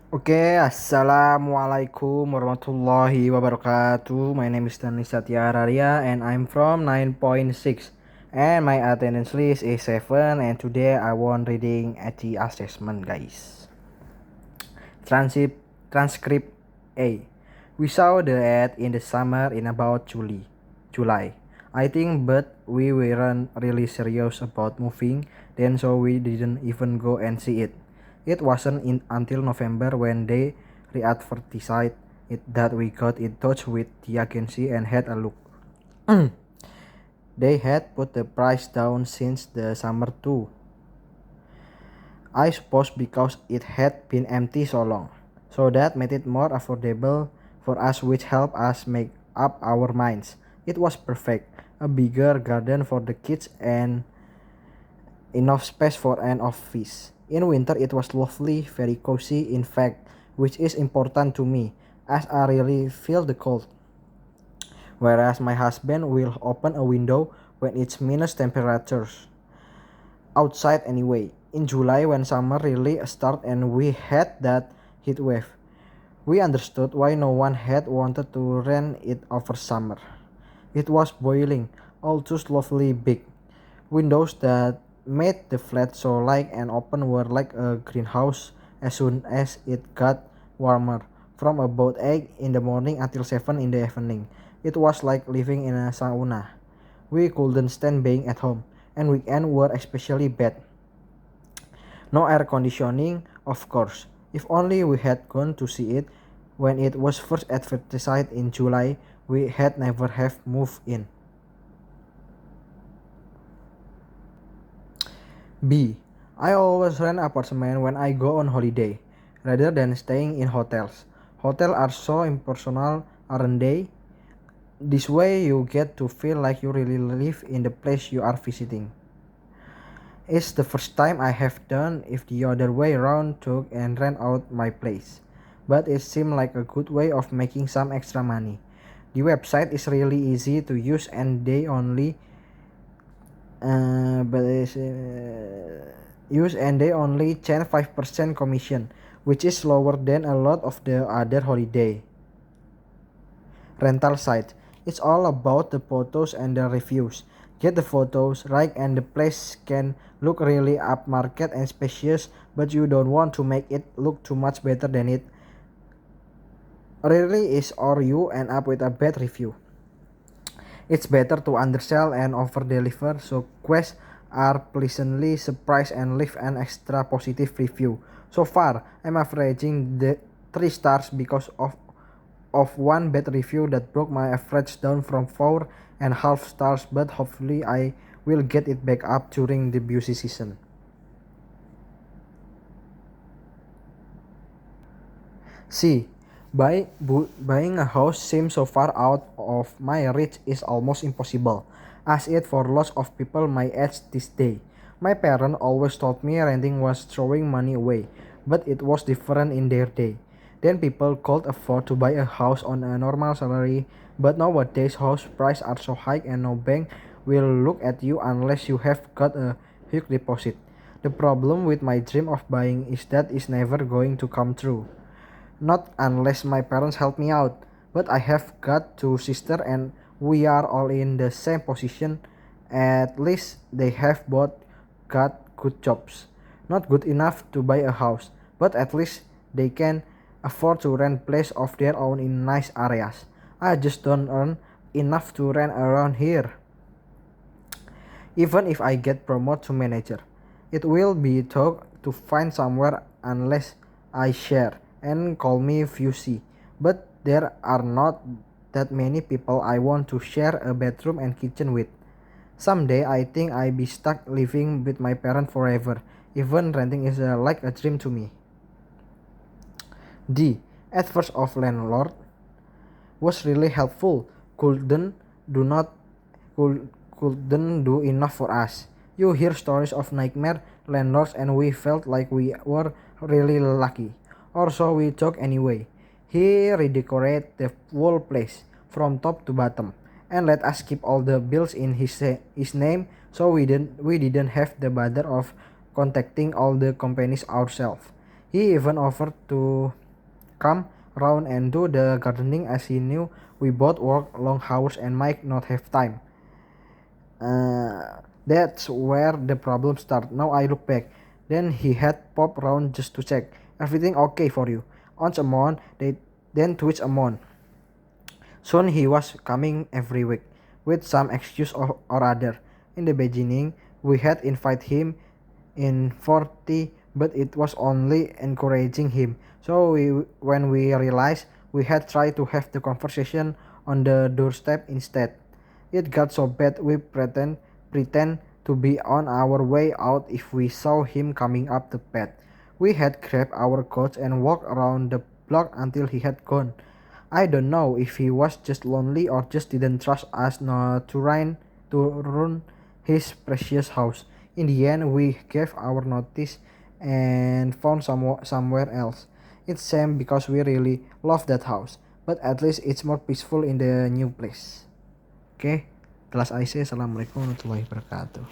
Oke, assalamualaikum warahmatullahi wabarakatuh. My name is Dani Satya Araria and I'm from 9.6 and my attendance list is 7 and today I want reading at the assessment guys. Transcript A. We saw the ad in the summer in about July. I think but we weren't really serious about moving then so we didn't even go and see it. It wasn't until November when they re-advertised it that we got in touch with the agency and had a look. They had put the price down since the summer too. I suppose because it had been empty so long. So that made it more affordable for us, which helped us make up our minds. It was perfect. A bigger garden for the kids and enough space for an office. In winter it was lovely, very cozy in fact, which is important to me as I really feel the cold. Whereas my husband will open a window when it's minus temperatures outside anyway. In July when summer really started and we had that heat wave, we understood why no one had wanted to rent it over summer. It was boiling, all too lovely big. Windows that made the flat so light and open were like a greenhouse as soon as it got warmer. From about 8 in the morning until 7 in the evening. It was like living in a sauna. We couldn't stand being at home, and weekends were especially bad. No air conditioning, of course. If only we had gone to see it when it was first advertised in July, we had never have moved in. B. I always rent apartment when I go on holiday, rather than staying in hotels. Hotels are so impersonal, aren't they? This way you get to feel like you really live in the place you are visiting. It's the first time I have done if the other way around took and rent out my place. But it seemed like a good way of making some extra money. The website is really easy to use and they only but it's, use and they only charge 5% commission, which is lower than a lot of the other holiday rental sites. It's all about the photos and the reviews. Get the photos right and the place can look really upmarket and spacious, but you don't want to make it look too much better than it really is or you end up with a bad review. It's better to undersell and over-deliver so guests are pleasantly surprised and leave an extra positive review. So far, I'm averaging the 3 stars because of one bad review that broke my average down from 4.5 stars, but hopefully I will get it back up during the busy season. C. Buying a house seems so far out of my reach is almost impossible, as it for lots of people my age this day. My parents always told me renting was throwing money away, but it was different in their day. Then people could afford to buy a house on a normal salary, but nowadays house prices are so high and no bank will look at you unless you have got a huge deposit. The problem with my dream of buying is that it's never going to come true. Not unless my parents help me out. But I have got two sisters and we are all in the same position. At least they have both got good jobs. Not good enough to buy a house, but at least they can afford to rent place of their own in nice areas. I just don't earn enough to rent around here. Even if I get promoted to manager, it will be tough to find somewhere unless I share and call me Fusey. But there are not that many people I want to share a bedroom and kitchen with. Someday I think I be stuck living with my parents forever. Even renting is like a dream to me. D. Advice of landlord was really helpful. Do not couldn't do enough for us. You hear stories of nightmare landlords and we felt like we were really lucky. Or so we thought anyway. He redecorated the whole place from top to bottom and let us keep all the bills in his name so we didn't have the bother of contacting all the companies ourselves. He even offered to come round and do the gardening as he knew we both work long hours and might not have time. That's where the problem started. Now I look back. Then he had popped round just to check. Everything okay for you? Once a month, then twice a month. Soon he was coming every week, with some excuse or other. In the beginning, we had invited him in for tea, but it was only encouraging him. So when we realized we had tried to have the conversation on the doorstep instead. It got so bad we pretend to be on our way out if we saw him coming up the path. We had grabbed our coats and walked around the block until he had gone. I don't know if he was just lonely or just didn't trust us not to ruin his precious house. In the end, we gave our notice and found somewhere else. It's shame because we really love that house, but at least it's more peaceful in the new place. Oke, kelas IC. Assalamualaikum warahmatullahi wabarakatuh.